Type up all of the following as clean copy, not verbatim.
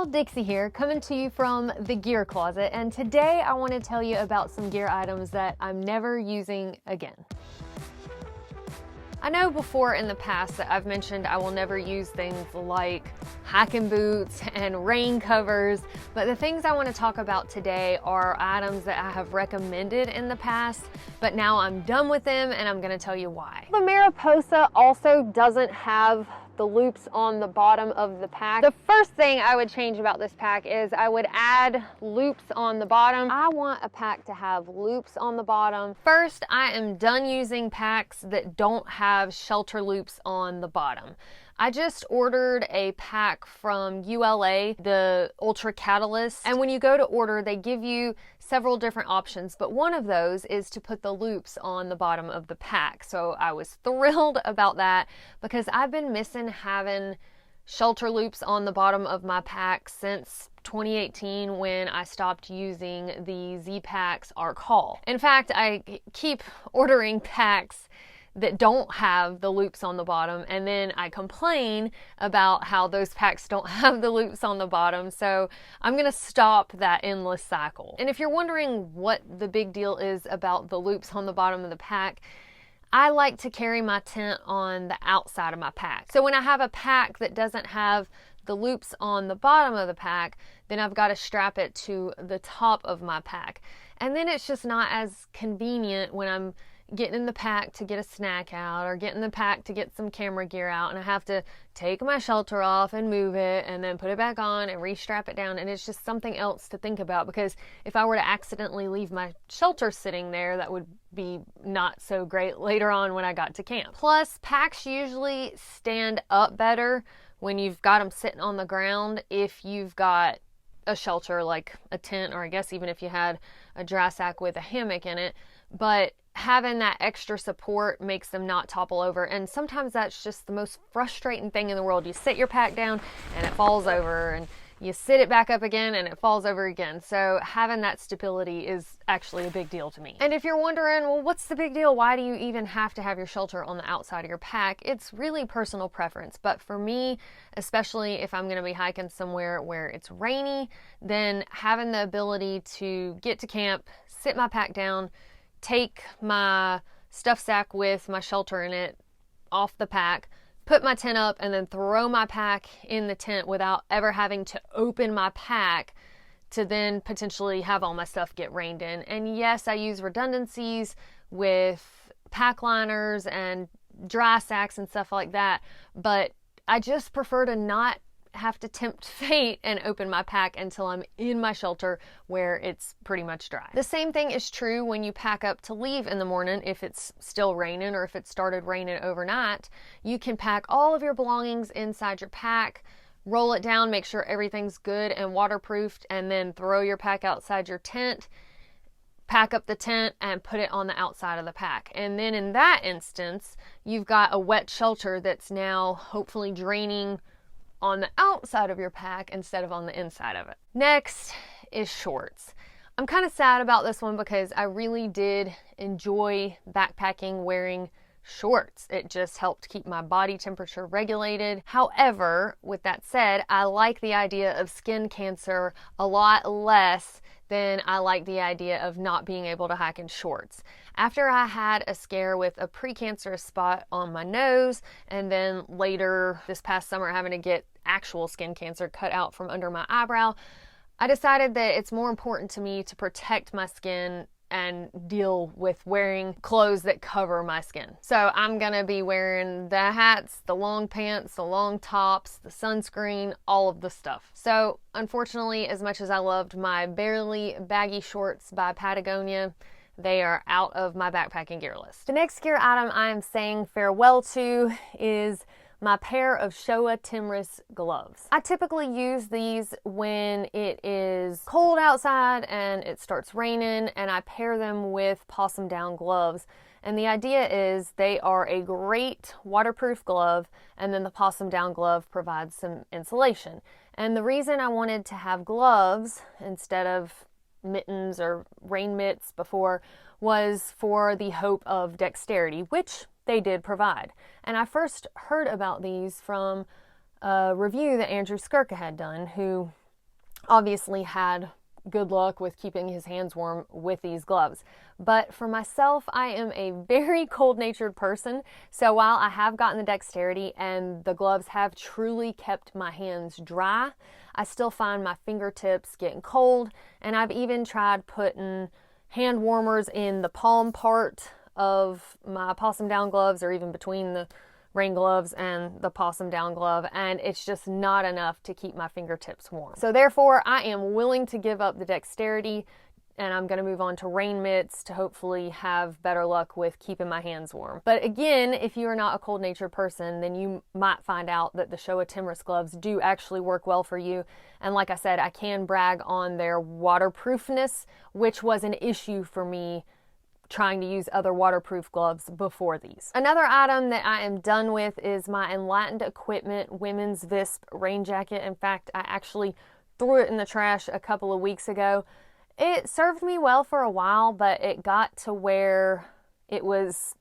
y'all, Dixie here, coming to you from the gear closet, and today I want to tell you about some gear items that I'm never using again. I know before in the past that I've mentioned I will never use things like hiking boots and rain covers, but the things I want to talk about today are items that I have recommended in the past, but now I'm done with them and I'm going to tell you why. The Mariposa also doesn't have the loops on the bottom of the pack. The first thing I would change about this pack is I would add loops on the bottom. I want a pack to have loops on the bottom. First, I am done using packs that don't have shelter loops on the bottom. I just ordered a pack from ULA, the Ultra Catalyst, and when you go to order, they give you several different options, but one of those is to put the loops on the bottom of the pack. So I was thrilled about that because I've been missing having shelter loops on the bottom of my pack since 2018 when I stopped using the Z-Packs Arc Haul. In fact, I keep ordering packs that don't have the loops on the bottom, and then I complain about how those packs don't have the loops on the bottom, so I'm gonna stop that endless cycle. And if you're wondering what the big deal is about the loops on the bottom of the pack, I like to carry my tent on the outside of my pack. So when I have a pack that doesn't have the loops on the bottom of the pack, then I've got to strap it to the top of my pack. And then it's just not as convenient when I'm getting in the pack to get a snack out or get in the pack to get some camera gear out, and I have to take my shelter off and move it and then put it back on and re-strap it down, and it's just something else to think about, because if I were to accidentally leave my shelter sitting there, that would be not so great later on when I got to camp. Plus, packs usually stand up better when you've got them sitting on the ground if you've got a shelter like a tent, or I guess even if you had a dry sack with a hammock in it, but having that extra support makes them not topple over, and sometimes that's just the most frustrating thing in the world. You sit your pack down and it falls over, and you sit it back up again and it falls over again. So having that stability is actually a big deal to me. And if you're wondering, well, what's the big deal? Why do you even have to have your shelter on the outside of your pack? It's really personal preference, but for me, especially if I'm going to be hiking somewhere where it's rainy, then having the ability to get to camp, sit my pack down, take my stuff sack with my shelter in it off the pack, put my tent up, and then throw my pack in the tent without ever having to open my pack to then potentially have all my stuff get rained in. And yes, I use redundancies with pack liners and dry sacks and stuff like that, but I just prefer to not have to tempt fate and open my pack until I'm in my shelter where it's pretty much dry. The same thing is true when you pack up to leave in the morning. If it's still raining or if it started raining overnight, you can pack all of your belongings inside your pack, roll it down, make sure everything's good and waterproofed, and then throw your pack outside your tent, pack up the tent, and put it on the outside of the pack. And then in that instance, you've got a wet shelter that's now hopefully draining on the outside of your pack instead of on the inside of it. Next is shorts. I'm kind of sad about this one because I really did enjoy backpacking wearing shorts. It just helped keep my body temperature regulated. However, with that said, I like the idea of skin cancer a lot less than I like the idea of not being able to hike in shorts. After I had a scare with a precancerous spot on my nose, and then later this past summer having to get actual skin cancer cut out from under my eyebrow, I decided that it's more important to me to protect my skin and deal with wearing clothes that cover my skin. So I'm gonna be wearing the hats, the long pants, the long tops, the sunscreen, all of the stuff. So unfortunately, as much as I loved my barely baggy shorts by Patagonia, they are out of my backpacking gear list. The next gear item I am saying farewell to is my pair of Showa Temres gloves. I typically use these when it is cold outside and it starts raining, and I pair them with possum down gloves. And the idea is they are a great waterproof glove, and then the possum down glove provides some insulation. And the reason I wanted to have gloves instead of mittens or rain mitts before was for the hope of dexterity, which they did provide. And I first heard about these from a review that Andrew Skirka had done, who obviously had good luck with keeping his hands warm with these gloves. But for myself, I am a very cold-natured person, so while I have gotten the dexterity and the gloves have truly kept my hands dry, I still find my fingertips getting cold, and I've even tried putting hand warmers in the palm part of my possum down gloves, or even between the rain gloves and the possum down glove, and it's just not enough to keep my fingertips warm. So therefore, I am willing to give up the dexterity, and I'm going to move on to rain mitts to hopefully have better luck with keeping my hands warm. But again, if you are not a cold-natured person, then you might find out that the Showa Temres gloves do actually work well for you. And like I said, I can brag on their waterproofness, which was an issue for me trying to use other waterproof gloves before these. Another item that I am done with is my Enlightened Equipment women's Visp rain jacket. In fact, I actually threw it in the trash a couple of weeks ago. It served me well for a while, but it got to where it was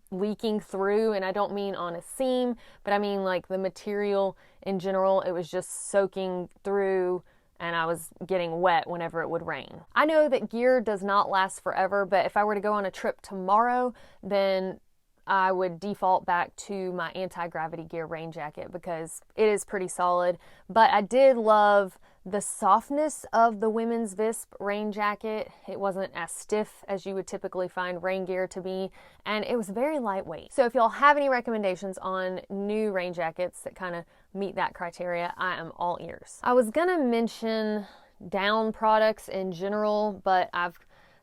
leaking through, and I don't mean on a seam, but I mean like the material in general. It was just soaking through, and I was getting wet whenever it would rain. I know that gear does not last forever, but if I were to go on a trip tomorrow, then I would default back to my anti-gravity gear rain jacket because it is pretty solid. But I did love the softness of the women's Visp rain jacket. It wasn't as stiff as you would typically find rain gear to be, and it was very lightweight. So if y'all have any recommendations on new rain jackets that kind of meet that criteria, I am all ears. I was gonna mention down products in general, but I've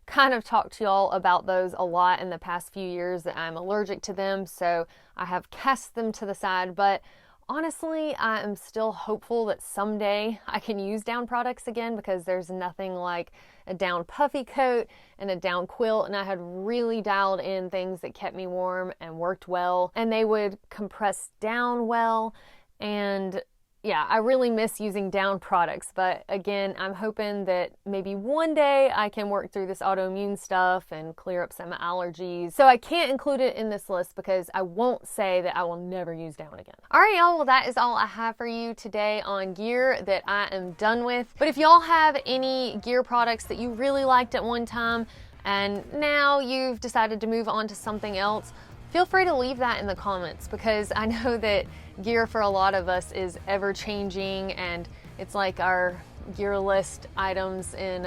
kind of talked to y'all about those a lot in the past few years that I'm allergic to them, so I have cast them to the side. But honestly, I am still hopeful that someday I can use down products again, because there's nothing like a down puffy coat and a down quilt, and I had really dialed in things that kept me warm and worked well, and they would compress down well. And yeah, I really miss using down products, but again, I'm hoping that maybe one day I can work through this autoimmune stuff and clear up some allergies. So I can't include it in this list because I won't say that I will never use down again. All right, y'all, well, that is all I have for you today on gear that I am done with. But if y'all have any gear products that you really liked at one time and now you've decided to move on to something else, feel free to leave that in the comments, because I know that gear for a lot of us is ever changing, and it's like our gear list items in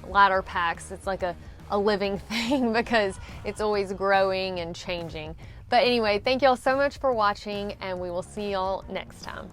ladder packs. It's like a living thing because it's always growing and changing. But anyway, thank y'all so much for watching, and we will see y'all next time.